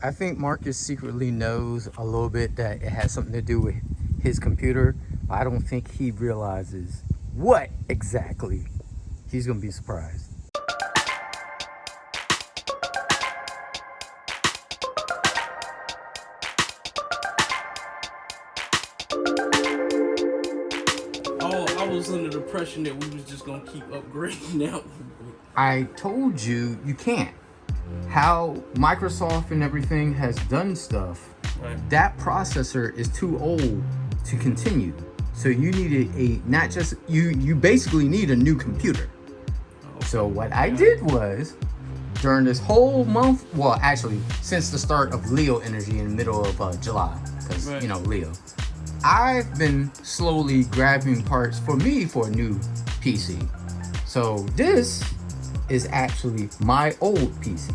I think Marcus secretly knows a little bit that it has something to do with his computer, but I don't think he realizes what exactly. He's gonna be surprised. Oh, I was under the impression that we was just gonna keep upgrading now. I told you you can't. How Microsoft and everything has done stuff, Right. that processor is too old to continue. So you need a not just you basically need a new computer. So what I did was during this whole month, well actually since the start of Leo energy in the middle of July, because Right. you know Leo, I've been slowly grabbing parts for me for a new PC. So this is actually my old PC.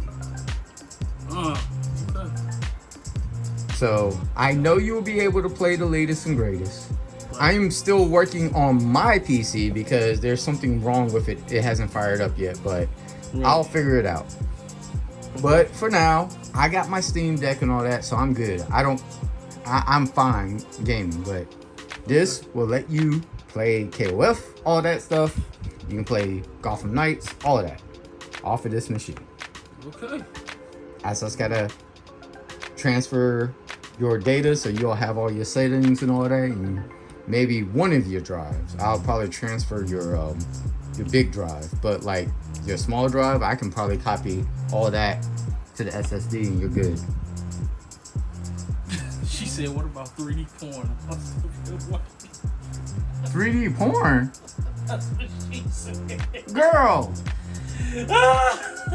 Okay. So I know you'll be able to play the latest and greatest. I am still working on my PC because there's something wrong with it. It hasn't fired up yet, but I'll figure it out. But for now, I got my Steam Deck and all that, so I'm good. I'm fine gaming, but this will let you play KOF, all that stuff. You can play Gotham Knights, all of that, off of this machine. Okay. I just gotta transfer your data so you'll have all your settings and all that, and maybe one of your drives. I'll probably transfer your big drive, but like your small drive, I can probably copy all that to the SSD and you're good. She said, "What about 3D porn?" 3D porn? That's what she said. Girl!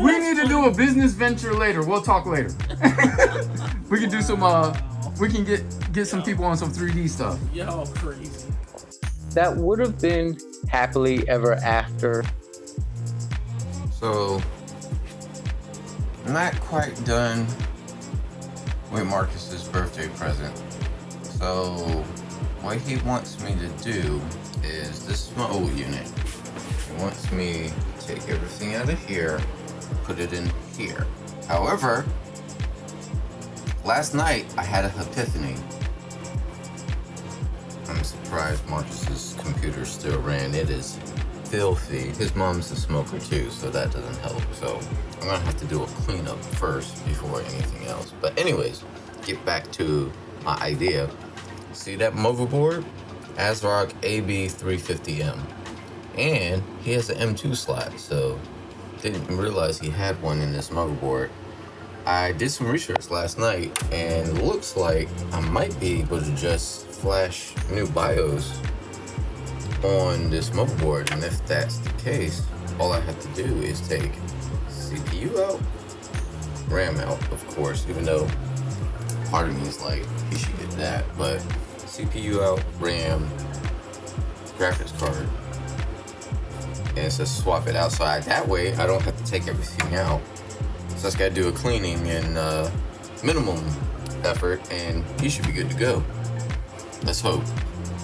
We need to do a business venture later. We'll talk later. We can do some we can get some people on some 3D stuff. Y'all crazy. That would have been happily ever after. So, I'm not quite done with Marcus's birthday present. So, what he wants me to do is, this is my old unit. He wants me to take everything out of here, put it in here. However, last night I had an epiphany. I'm surprised Marcus's computer still ran. It is filthy. His mom's a smoker too, so that doesn't help. So I'm gonna have to do a cleanup first before anything else. But anyways, get back to my idea. See that motherboard? Asrock AB350M. And he has an M2 slot, so didn't realize he had one in this motherboard. I did some research last night, and it looks like I might be able to just flash new BIOS on this motherboard. And if that's the case, all I have to do is take CPU out, RAM out, of course, even though part of me is like, he should get that, but CPU out, RAM, graphics card, and it's just swap it outside. That way, I don't have to take everything out. So I just gotta do a cleaning and minimum effort, and you should be good to go. Let's hope.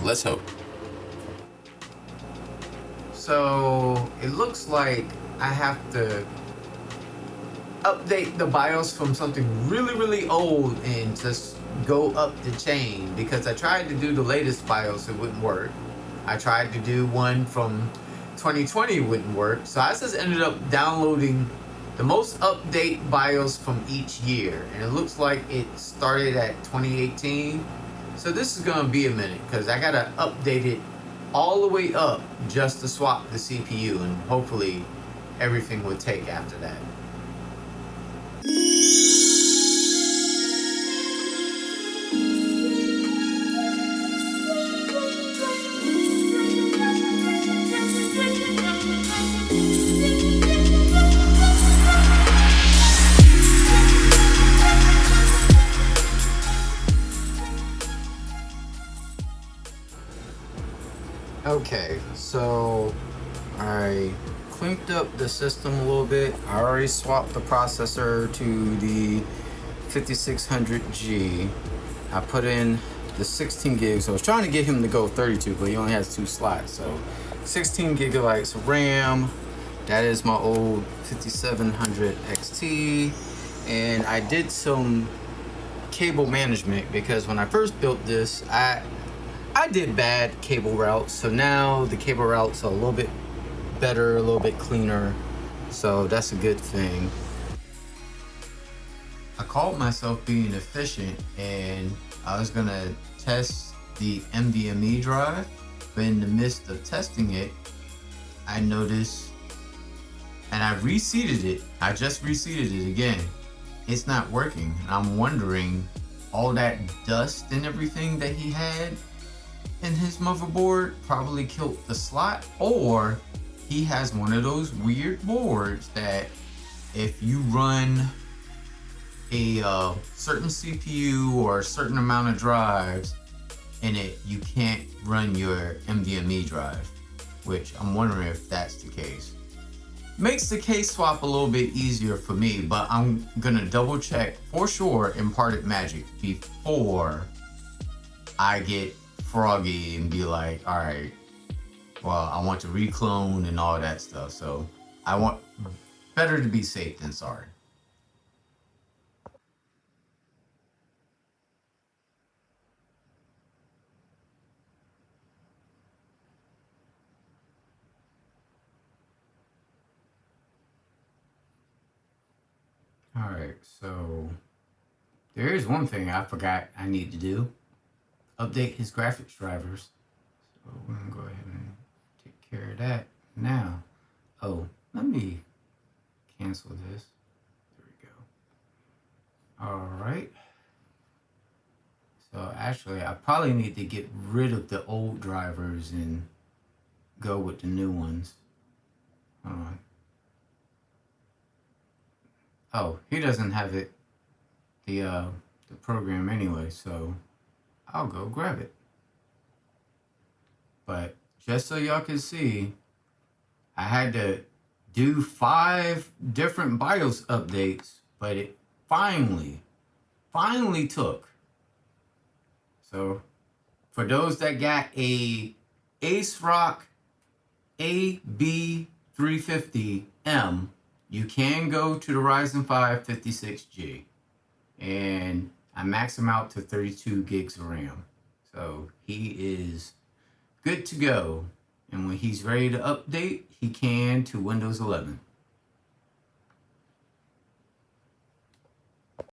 Let's hope. So it looks like I have to update the BIOS from something really, really old and just go up the chain, because I tried to do the latest BIOS, it wouldn't work. I tried to do one from 2020, it wouldn't work. So I just ended up downloading the most update BIOS from each year, and it looks like it started at 2018. So this is gonna be a minute, because I gotta update it all the way up just to swap the CPU, and hopefully everything would take after that. Okay, so I cleaned up the system a little bit. I already swapped the processor to the 5600G. I put in the 16 gigs. I was trying to get him to go 32, but he only has 2 slots. So 16 gigabytes of RAM. That is my old 5700 XT. and I did some cable management because when I first built this, I did bad cable routes. So now the cable routes are a little bit better, a little bit cleaner. So that's a good thing. I called myself being efficient, and I was gonna test the NVMe drive, but in the midst of testing it, I noticed, and I reseated it. I just reseated it again. It's not working. I'm wondering, all that dust and everything that he had in his motherboard probably killed the slot, or he has one of those weird boards that if you run a certain CPU or a certain amount of drives in it, you can't run your NVMe drive, which I'm wondering if that's the case. Makes the case swap a little bit easier for me, but I'm gonna double check for sure in Parted Magic before I get froggy and be like, all right, well, I want to reclone and all that stuff. So I want, better to be safe than sorry. All right, so there is one thing I forgot I need to do. Update his graphics drivers. So we're gonna go ahead and take care of that now. Oh, let me cancel this. There we go. All right. So actually, I probably need to get rid of the old drivers and go with the new ones. Hold on. Oh, he doesn't have it, the program anyway, so I'll go grab it. But just so y'all can see, I had to do 5 different BIOS updates, but it finally took. So for those that got a Asrock AB350M, you can go to the Ryzen 5 56G, and I max him out to 32 gigs of RAM. So he is good to go. And when he's ready to update, he can to Windows 11.